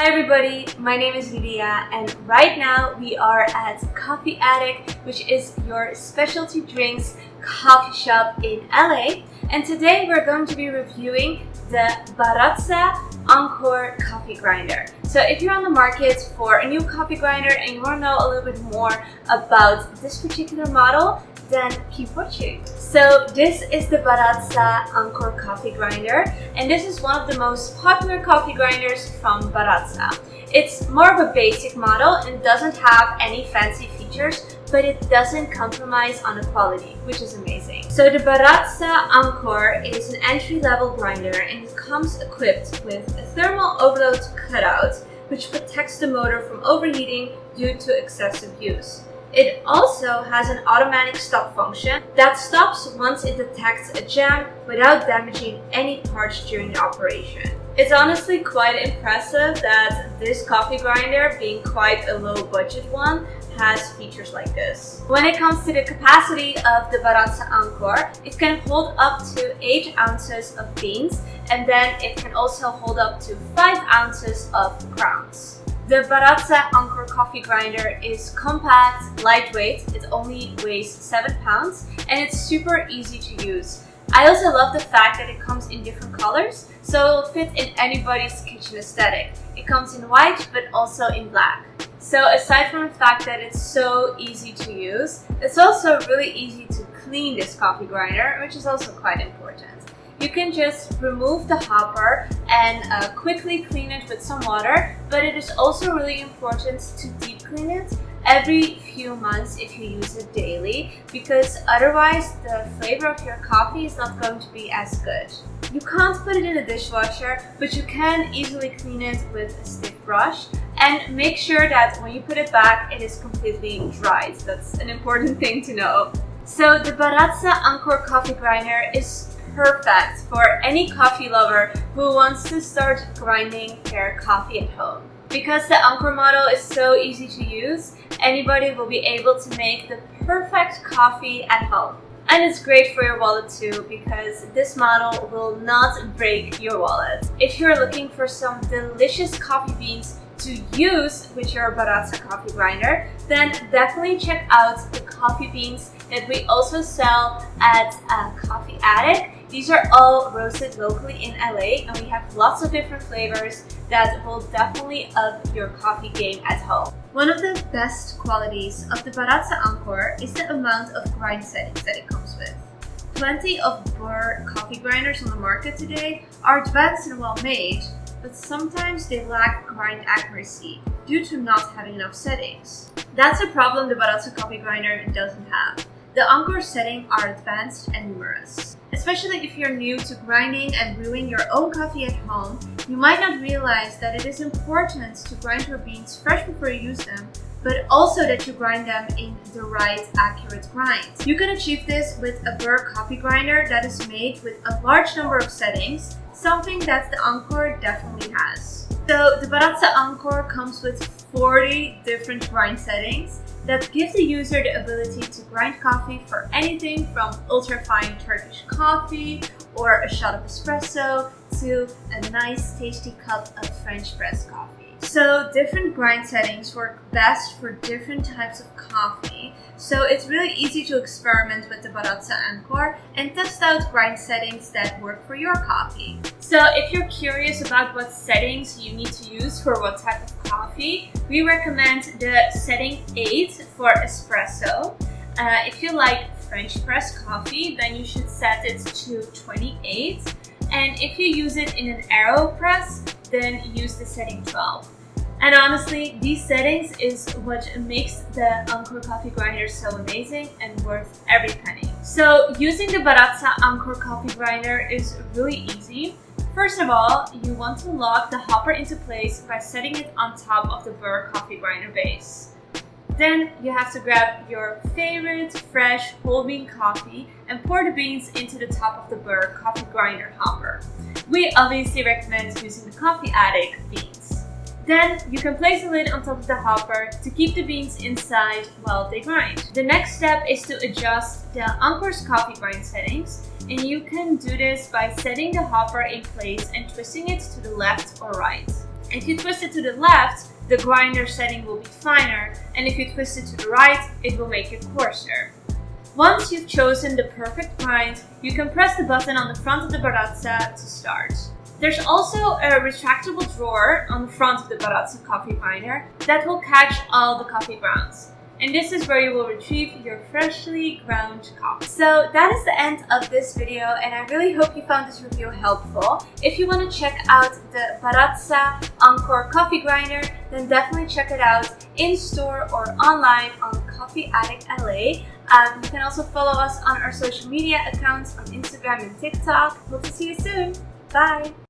Hi everybody, my name is Lydia and right now we are at Coffee Addict, which is your specialty drinks coffee shop in LA. And today we're going to be reviewing the Baratza Encore Coffee Grinder. So if you're on the market for a new coffee grinder and you want to know a little bit more about this particular model, then keep watching. So this is the Baratza Encore Coffee Grinder, and this is one of the most popular coffee grinders from Baratza. It's more of a basic model and doesn't have any fancy features, but it doesn't compromise on the quality, which is amazing. So the Baratza Encore is an entry-level grinder and it comes equipped with a thermal overload cutout, which protects the motor from overheating due to excessive use. It also has an automatic stop function that stops once it detects a jam without damaging any parts during the operation. It's honestly quite impressive that this coffee grinder, being quite a low budget one, has features like this. When it comes to the capacity of the Baratza Encore, it can hold up to 8 ounces of beans, and then it can also hold up to 5 ounces of grounds. The Baratza Encore Coffee Grinder is compact, lightweight, it only weighs 7 pounds, and it's super easy to use. I also love the fact that it comes in different colors, so it will fit in anybody's kitchen aesthetic. It comes in white, but also in black. So aside from the fact that it's so easy to use, it's also really easy to clean this coffee grinder, which is also quite important. You can just remove the hopper and quickly clean it with some water, but it is also really important to deep clean it every few months if you use it daily, because otherwise the flavor of your coffee is not going to be as good. You can't put it in a dishwasher, but you can easily clean it with a stiff brush and make sure that when you put it back, it is completely dried. That's an important thing to know. So the Baratza Encore Coffee Grinder is perfect for any coffee lover who wants to start grinding their coffee at home. Because the Encore model is so easy to use, anybody will be able to make the perfect coffee at home. And it's great for your wallet too, because this model will not break your wallet. If you're looking for some delicious coffee beans to use with your Baratza coffee grinder, then definitely check out the coffee beans that we also sell at Coffee Addict. These are all roasted locally in LA, and we have lots of different flavors that will definitely up your coffee game at home. One of the best qualities of the Baratza Encore is the amount of grind settings that it comes with. Plenty of burr coffee grinders on the market today are advanced and well made, but sometimes they lack grind accuracy due to not having enough settings. That's a problem the Baratza coffee grinder doesn't have. The Encore settings are advanced and numerous. Especially if you're new to grinding and brewing your own coffee at home, you might not realize that it is important to grind your beans fresh before you use them, but also that you grind them in the right, accurate grind. You can achieve this with a burr coffee grinder that is made with a large number of settings, something that the Encore definitely has. So the Baratza Encore comes with 40 different grind settings that give the user the ability to grind coffee for anything from ultra-fine Turkish coffee or a shot of espresso to a nice tasty cup of French press coffee. So different grind settings work best for different types of coffee, so it's really easy to experiment with the Baratza Encore and test out grind settings that work for your coffee. So if you're curious about what settings you need to use for what type of coffee, we recommend the setting 8 for espresso. If you like French press coffee, then you should set it to 28. And if you use it in an AeroPress, then use the setting 12. And honestly, these settings is what makes the Encore Coffee Grinder so amazing and worth every penny. So using the Baratza Encore Coffee Grinder is really easy. First of all, you want to lock the hopper into place by setting it on top of the burr coffee grinder base. Then you have to grab your favorite fresh whole bean coffee and pour the beans into the top of the burr coffee grinder hopper. We obviously recommend using the Coffee Addict beans. Then you can place a lid on top of the hopper to keep the beans inside while they grind. The next step is to adjust the Encore's coffee grind settings, and you can do this by setting the hopper in place and twisting it to the left or right. If you twist it to the left, the grinder setting will be finer, and if you twist it to the right, it will make it coarser. Once you've chosen the perfect grind, you can press the button on the front of the Baratza to start. There's also a retractable drawer on the front of the Baratza Coffee Grinder that will catch all the coffee grounds. And this is where you will retrieve your freshly ground coffee. So that is the end of this video, and I really hope you found this review helpful. If you want to check out the Baratza Encore Coffee Grinder, then definitely check it out in store or online on Coffee Addict LA. You can also follow us on our social media accounts on Instagram and TikTok. Hope to see you soon. Bye!